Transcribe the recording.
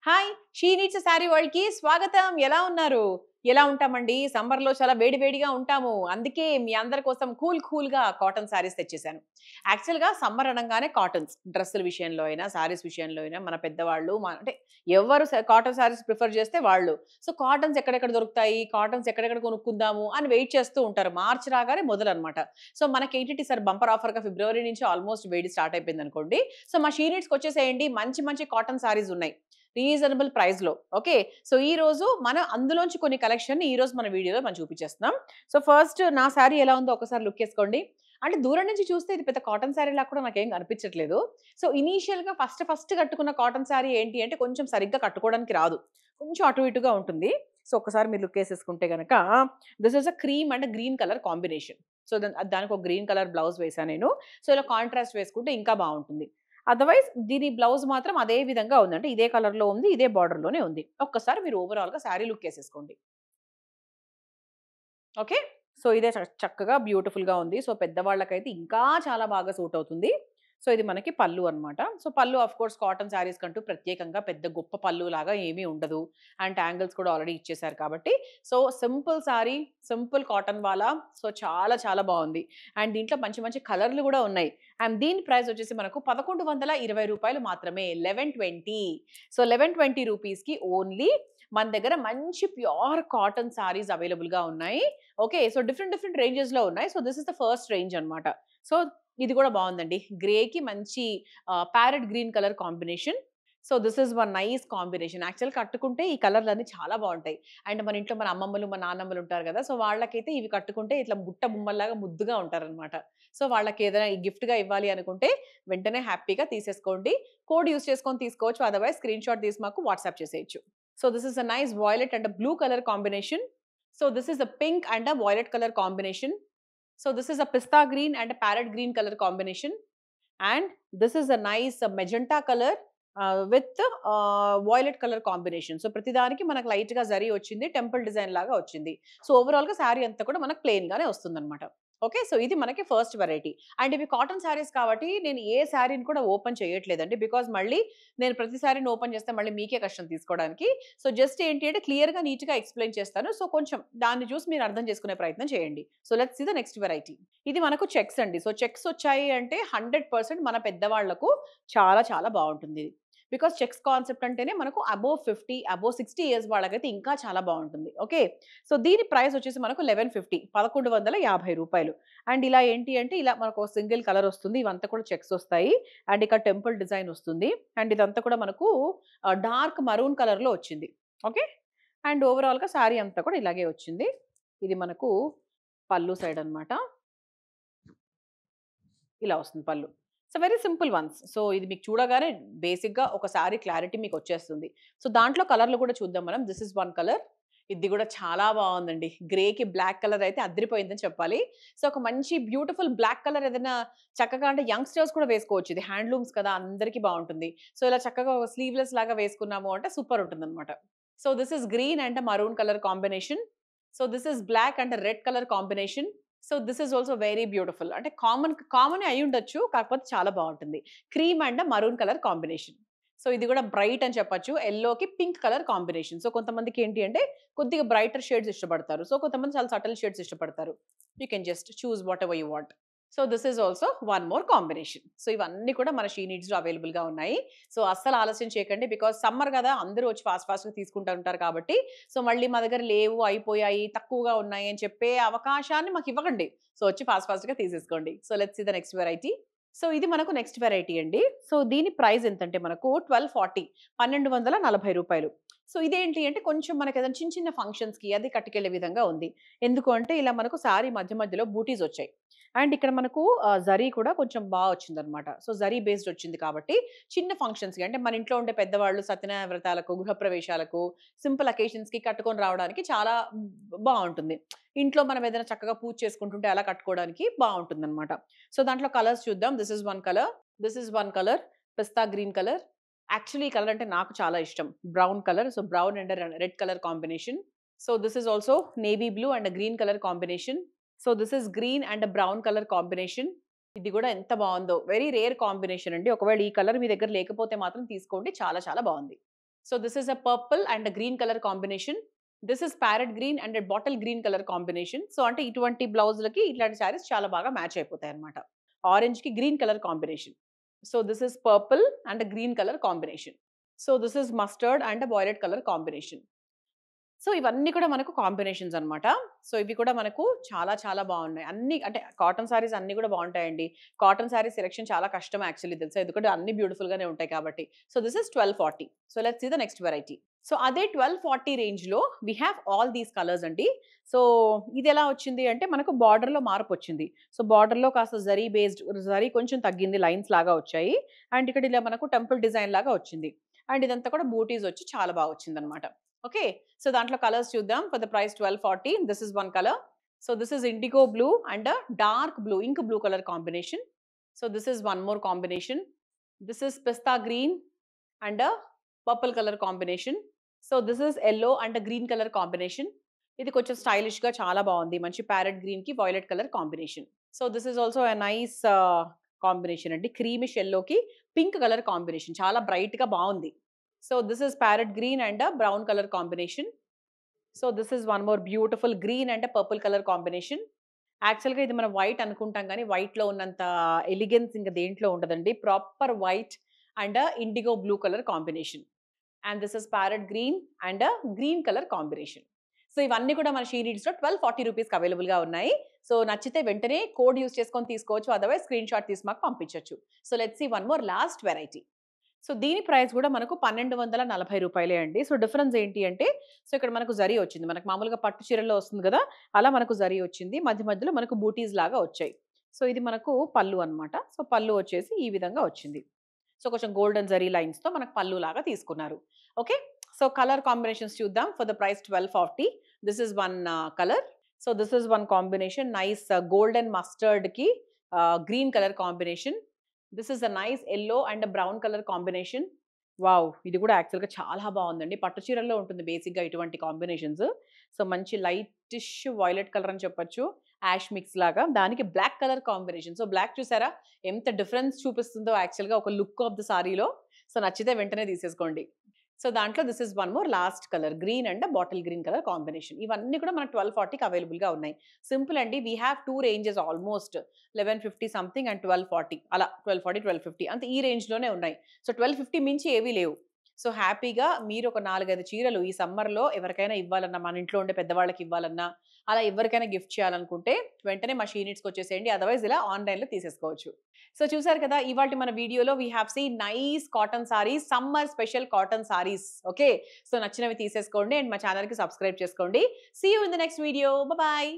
Hi! She needs sari వరల్డ్‌కి స్వాగతం. ఎలా ఉన్నారు? ఎలా ఉంటామండి? సమ్మర్‌లో చాలా వేడి వేడిగా ఉంటాము. అందుకే మీ అందరి కోసం కూల్‌గా కాటన్ శారీస్ తెచ్చేసాను. యాక్చువల్‌గా సమ్మర్ అనంగానే కాటన్స్. డ్రెస్సుల విషయంలో అయినా, శారీస్ విషయంలో అయినా మన పెద్దవాళ్ళు అంటే ఎవరు కాటన్ శారీస్ ప్రిఫర్ చేస్తే వాళ్ళు. సో, కాటన్స్ ఎక్కడెక్కడ దొరుకుతాయి? కాటన్స్ ఎక్కడెక్కడ కొనుక్కుందాము అని వెయిట్ చేస్తూ ఉంటారు. మార్చ్ రాగానే మొదలనమాట. సో, మనకేంటంటే ఈసారి బంపర్ ఆఫర్‌గా ఫిబ్రవరి నుంచి ఆల్‌మోస్ట్ వేడి స్టార్ట్ అయిపోయిందనుకోండి. సో, మా షీ నీడ్స్‌కొచ్చేసేయండి. మంచి మంచి కాటన్ శారీస్ ఉన్నాయి. రీజనబుల్ ప్రైస్‌లో. ఓకే. సో, ఈరోజు మనం అందులోంచి కొన్ని కలెక్షన్‌ని ఈరోజు మన వీడియోలో మనం చూపించేస్తున్నాం. సో, ఫస్ట్ నా శారీ ఎలా ఉందో ఒకసారి లుక్కేసుకోండి. అంటే దూరం నుంచి చూస్తే ఇది పెద్ద కాటన్ శారీలా కూడా నాకేం కనిపించట్లేదు. సో, ఇనీషియల్‌గా ఫస్ట్ కట్టుకున్న కాటన్ శారీ ఏంటి అంటే కొంచెం సరిగ్గా కట్టుకోవడానికి రాదు. కొంచెం అటు ఇటుగా ఉంటుంది. సో, ఒక్కసారి మీరు లుక్కేసేసుకుంటే గనక this is a cream and green colour combination. So, దానికి ఒక గ్రీన్ కలర్ బ్లౌజ్ వేసా నేను. సో, ఇలా కాంట్రాస్ట్ వేసుకుంటే ఇంకా బావుంటుంది. అదర్‌వైజ్ దీని బ్లౌజ్ మాత్రం అదే విధంగా ఉంది. అంటే ఇదే కలర్‌లో ఉంది. ఇదే బోర్డర్‌లోనే ఉంది. ఒక్కసారి మీరు ఓవరాల్‌గా శారీ లుక్కేసేసుకోండి. ఓకే. సో, ఇదే చక్కగా బ్యూటిఫుల్‌గా ఉంది. సో, పెద్దవాళ్ళకైతే ఇంకా చాలా బాగా సూట్ అవుతుంది. సో, ఇది మనకి పల్లు అన్నమాట. సో, పల్లు ఆఫ్ కోర్స్ కాటన్ శారీస్ కంటూ ప్రత్యేకంగా పెద్ద గొప్ప పల్లులాగా ఏమీ ఉండదు. అండ్ యాంగిల్స్ కూడా ఆల్రెడీ ఇచ్చేసారు కాబట్టి, so, simple sari, simple cotton వాలా సో, చాలా చాలా బావుంది. అండ్ దీంట్లో మంచి మంచి కలర్‌లు గూడా ఉన్నాయి. అండ్ దీని ప్రైస్ వచ్చేసి మనకు రూ. 1120 మాత్రమే. 1120. సో, 1120 రూపీస్‌కి ఓన్లీ మన దగ్గర మంచి ప్యూర్ కాటన్ శారీస్ అవైలబుల్‌గా ఉన్నాయి. ఓకే. సో, డిఫరెంట్ రేంజెస్‌లో ఉన్నాయి. So, this is the first range అన్నమాట. సో, ఇది కూడా బావుందండి. గ్రేకి మంచి parrot green colour combination. So, this is one nice combination. యాక్చువల్‌గా కట్టుకుంటే ఈ కలర్‌లన్నీ చాలా బావుంటాయి. అండ్ మన ఇంట్లో మన అమ్మమ్మలు, మన నాన్నమ్మలు ఉంటారు గదా! సో, వాళ్ళకైతే ఇవి కట్టుకుంటే ఇట్లా బుట్ట బొమ్మల్లాగా ముద్దుగా ఉంటారనమాట. సో, వాళ్ళకేదైనా గిఫ్ట్‌గా ఇవ్వాలి అనుకుంటే వెంటనే హ్యాపీగా తీసేసుకోండి. కోడ్ యూజ్ చేసుకొని తీసుకోవచ్చు. అదర్‌వైజ్ స్క్రీన్‌షాట్ తీసి మాకు వాట్సాప్ చేసేయొచ్చు. So this is a nice violet and a blue color combination. So this is a pink and a violet color combination. So this is a pista green and a parrot green color combination. And this is a nice magenta color with violet color combination. So ప్రతిదానికి మనకు light గా జరీ వచ్చింది. Temple design లాగా వచ్చింది. So overall గా శారీ అంతా కూడా మనకు ప్లెయిన్ గానే వస్తుందన్నమాట. ఓకే. సో ఇది మనకి ఫస్ట్ వెరైటీ. అండ్ ఇవి కాటన్ శారీస్ కాబట్టి నేను ఏ శారీని కూడా ఓపెన్ చేయట్లేదండి. బికాజ్ మళ్ళీ నేను ప్రతి శారీని ఓపెన్ చేస్తే మళ్ళీ మీకే కష్టం తీసుకోవడానికి. సో జస్ట్ ఏంటి అంటే క్లియర్‌గా, నీట్‌గా ఎక్స్‌ప్లెయిన్ చేస్తాను. సో కొంచెం దాన్ని చూసి మీరు అర్థం చేసుకునే ప్రయత్నం చేయండి. So let's see the next variety. ఇది మనకు చెక్స్ అండి. సో చెక్స్ వచ్చాయి అంటే 100% మన పెద్దవాళ్ళకు చాలా చాలా బావుంటుంది. బికాజ్ చెక్స్ కాన్సెప్ట్ అంటేనే మనకు అబోవ్ 50, అబోవ్ 60 ఇయర్స్ వాళ్ళకైతే ఇంకా చాలా బావుంటుంది. ఓకే. సో దీని ప్రైస్ వచ్చేసి మనకు 1150 రూ. 1150. అండ్ ఇలా ఏంటి అంటే ఇలా మనకు సింగిల్ కలర్ వస్తుంది. ఇవంతా కూడా చెక్స్ వస్తాయి. అండ్ ఇక్కడ టెంపుల్ డిజైన్ వస్తుంది. అండ్ ఇదంతా కూడా మనకు డార్క్ మరూన్ కలర్‌లో వచ్చింది. ఓకే. అండ్ ఓవరాల్‌గా శారీ అంతా కూడా ఇలాగే వచ్చింది. ఇది మనకు పల్లు సైడ్ అన్నమాట. ఇలా వస్తుంది పళ్ళు. So, very simple once. So, ఇది మీకు చూడగానే బేసిక్‌గా ఒక సారీ క్లారిటీ మీకొచ్చేస్తుంది. సో, దాంట్లో కలర్‌లు కూడా చూద్దాం మనం. This is one colour. ఇది కూడా చాలా బావుందండి. గ్రేకి బ్లాక్ కలర్ అయితే అదిరిపోయిందని చెప్పాలి. సో, ఒక మంచి బ్యూటిఫుల్ బ్లాక్ కలర్ ఏదైనా చక్కగా అంటే యంగ్‌స్టర్స్ కూడా వేసుకోవచ్చు. ఇది హ్యాండ్లూమ్స్ కదా! అందరికి బావుంటుంది. సో, ఇలా చక్కగా ఒక స్లీవ్‌లెస్ లాగా వేసుకున్నాము అంటే సూపర్ ఉంటుందన్నమాట. So, this is green and maroon colour combination. So, this is black and red colour combination. So, this is also very beautiful. అంటే కామనే అయ్యుండొచ్చు. కాకపోతే చాలా బావుంటుంది. Cream and maroon colour combination. So, ఇది గూడా బ్రైట్ అని చెప్పొచ్చు. యెల్లోకి పింక్ కలర్ కాంబినేషన్. సో, కొంతమందికి ఏంటి అంటే కొద్దిగా బ్రైటర్ షేడ్స్ ఇష్టపడతారు. సో, కొంతమంది చాలా సటిల్ షేడ్స్ ఇష్టపడతారు. You can just choose whatever you want. So, this is also one more combination. So, ఇవన్నీ కూడా మన షీ నీడ్స్‌లో అవైలబుల్‌గా ఉన్నాయి. సో, అస్సలు ఆలస్యం చేయకండి. బికాజ్ సమ్మర్ గదా! అందరూ వచ్చి ఫాస్ట్‌గా తీసుకుంటా ఉంటారు కాబట్టి, సో, మళ్ళీ మా దగ్గర లేవు, అయిపోయాయి, తక్కువగా ఉన్నాయి అని చెప్పే అవకాశాన్ని మాకివ్వకండి. సో, వచ్చి ఫాస్ట్‌గా తీసేసుకోండి. So, let's see the next variety. So, ఇది మనకు నెక్స్ట్ వెరైటీ అండి. సో, దీని ప్రైస్ ఎంతంటే మనకు 1240 రూపాయలు. సో, ఇదేంటి అంటే కొంచెం మనకేదైనా చిన్న చిన్న ఫంక్షన్స్‌కి అది కట్టుకెళ్ళే విధంగా ఉంది. ఎందుకు అంటే ఇలా మనకు సారీ మధ్యలో బూటీస్ వచ్చాయి. అండ్ ఇక్కడ మనకు జరీ కూడా కొంచెం వచ్చిందనమాట. సో, జరీ బేస్డ్ వచ్చింది కాబట్టి చిన్న ఫంక్షన్స్‌కి అంటే మన ఇంట్లో ఉండే పెద్దవాళ్ళు సత్యనారాయణ వ్రతాలకు, గృహప్రవేశాలకు, సింపుల్ అకేషన్స్‌కి కట్టుకొని రావడానికి చాలా బావుంటుంది. ఇంట్లో మనం ఏదైనా చక్కగా పూజ చేసుకుంటుంటే అలా కట్టుకోవడానికి బావుంటుందనమాట. సో, దాంట్లో కలర్స్ చూద్దాం. This is one colour. This is one colour. Pista green colour. Actually ఈ కలర్ అంటే నాకు చాలా ఇష్టం. Brown colour. So, brown and red colour combination. So, this is also navy blue and green colour combination. So, this is green and brown colour combination. ఇది గూడా ఎంత బావుందో. Very rare combination అండి. ఒకవేళ ఈ కలర్ మీ దగ్గర లేకపోతే మాత్రం తీసుకోండి. చాలా చాలా బావుంది. So this is a purple and green colour combination. This is parrot green and bottle green colour combination. So అంటే ఇటువంటి బ్లౌజ్‌లకి ఇట్లాంటి శారీస్ చాలా బాగా మ్యాచ్ అయిపోతాయన్నమాట. ఆరెంజ్‌కి green colour combination. So this is purple and green colour combination. So this is mustard and violet colour combination. So ఇవన్నీ కూడా మనకు కాంబినేషన్స్ అన్నమాట. సో ఇవి కూడా మనకు చాలా చాలా బాగున్నాయి. అన్ని అంటే కాటన్ సారీస్ అన్నీ కూడా బాగుంటాయండి. కాటన్ సారీ సెలక్షన్ చాలా కష్టం యాక్చువల్లీ తెలుసా? ఎందుకంటే అన్నీ బ్యూటిఫుల్ గానే ఉంటాయి కాబట్టి. So this is 1240. So let's see the next variety. So అదే 1240 రేంజ్‌లో we have all these colours అండి. సో ఇదెలా వచ్చింది అంటే మనకు బార్డర్‌లో మార్పొచ్చింది. సో బార్డర్‌లో కాస్త జరీ బేస్డ్ జరీ కొంచెం తగ్గింది. లైన్స్ లాగా వచ్చాయి. అండ్ ఇక్కడ ఇలా మనకు టెంపుల్ డిజైన్ లాగా వచ్చింది. అండ్ ఇదంతా కూడా బూటీస్ వచ్చి చాలా బాగా వచ్చిందన్నమాట. ఓకే. సో దాంట్లో కలర్స్ చూద్దాం. For the price 1240. This is one colour. So this is indigo blue and dark blue, ink blue colour combination. So this is one more combination. This is pista green and purple colour combination. So this is yellow and green colour combination. ఇది కొంచెం స్టైలిష్‌గా చాలా బావుంది. మంచి parrot గ్రీన్‌కి violet colour combination. So this is also a nice combination అండి. Creamish యెల్లోకి pink colour combination. చాలా బ్రైట్‌గా బావుంది. So this is parrot green and brown colour combination. So this is one more beautiful green and purple colour combination. యాక్చువల్‌గా ఇది మనం white అనుకుంటాం గానీ, వైట్‌లో ఉన్నంత ఎలిగెన్స్ ఇంక దేంట్లో ఉండదండి. Proper white and IndiGo blue colour combination. And this is parrot green and green colour combination. So ఇవన్నీ కూడా మన షీ నీడ్స్‌లో 1240 రూపీస్‌కి అవైలబుల్‌గా ఉన్నాయి. సో నచ్చితే వెంటనే కోడ్ యూజ్ చేసుకొని తీసుకోవచ్చు. అదర్‌వైజ్ స్క్రీన్‌షాట్ తీసి మాకు పంపించొచ్చు. So let's see one more last variety. So దీని ప్రైస్ గూడా మనకు రూ. 1240 అండి. సో డిఫరెన్స్ ఏంటి అంటే, సో ఇక్కడ మనకు జరీ వచ్చింది. మనకు మామూలుగా పట్టు చీరల్లో వస్తుంది గదా! అలా మనకు జరీ వచ్చింది. మధ్య మధ్యలో మనకు బూటీస్ లాగా వచ్చాయి. సో ఇది మనకు పల్లు అన్నమాట. సో పల్లు వచ్చేసి ఈ విధంగా వచ్చింది. సో కొంచెం గోల్డెన్ జరీ లైన్స్‌తో మనకు పల్లు లాగా తీసుకున్నారు. ఓకే. సో కలర్ కాంబినేషన్స్ చూద్దాం. For the price 1240. This is one colour. So this is one combination nice golden మస్టర్డ్‌కి green colour combination. This is a nice yellow and brown colour combination. Wow! ఇది కూడా యాక్చువల్‌గా చాలా బావుందండి. పట్టు చీరల్లో ఉంటుంది బేసిక్‌గా ఇటువంటి కాంబినేషన్స్. సో మంచి లైటిష్ వైలెట్ కలర్ అని చెప్పొచ్చు. యాష్ మిక్స్ లాగా. దానికి black colour combination. So black చూసారా? ఎంత డిఫరెన్స్ చూపిస్తుందో యాక్చువల్‌గా ఒక లుక్ ఆఫ్ ద సారీలో. సో నచ్చితే వెంటనే తీసేసుకోండి. సో దాంట్లో this is one more last colour green and bottle green colour combination. ఇవన్నీ కూడా మనకు 1240కి అవైలబుల్‌గా ఉన్నాయి. సింపుల్ అండి. We have 2 ranges almost 1150 something and 1240 అలా 1240, 1250 అంతే ఈ రేంజ్‌లోనే ఉన్నాయి. సో 1250 మించి ఏవి లేవు. సో హ్యాపీగా మీరు ఒక 4, 5 చీరలు ఈ సమ్మర్‌లో ఎవరికైనా ఇవ్వాలన్నా, మన ఇంట్లో ఉండే పెద్దవాళ్ళకి ఇవ్వాలన్నా, అలా ఎవరికైనా గిఫ్ట్ చేయాలనుకుంటే వెంటనే మా షీ నీడ్స్‌కొచ్చేసేయండి. అదర్‌వైజ్ ఇలా ఆన్‌లైన్‌లో తీసేసుకోవచ్చు. సో చూసారు కదా! ఇవాల్టి మన వీడియోలో we have seen nice cotton saris, summer special cotton saris. Okay. So నచ్చినవి తీసేసుకోండి అండ్ మా ఛానెల్‌కి సబ్స్క్రైబ్ చేసుకోండి. See you in the next video. Bye.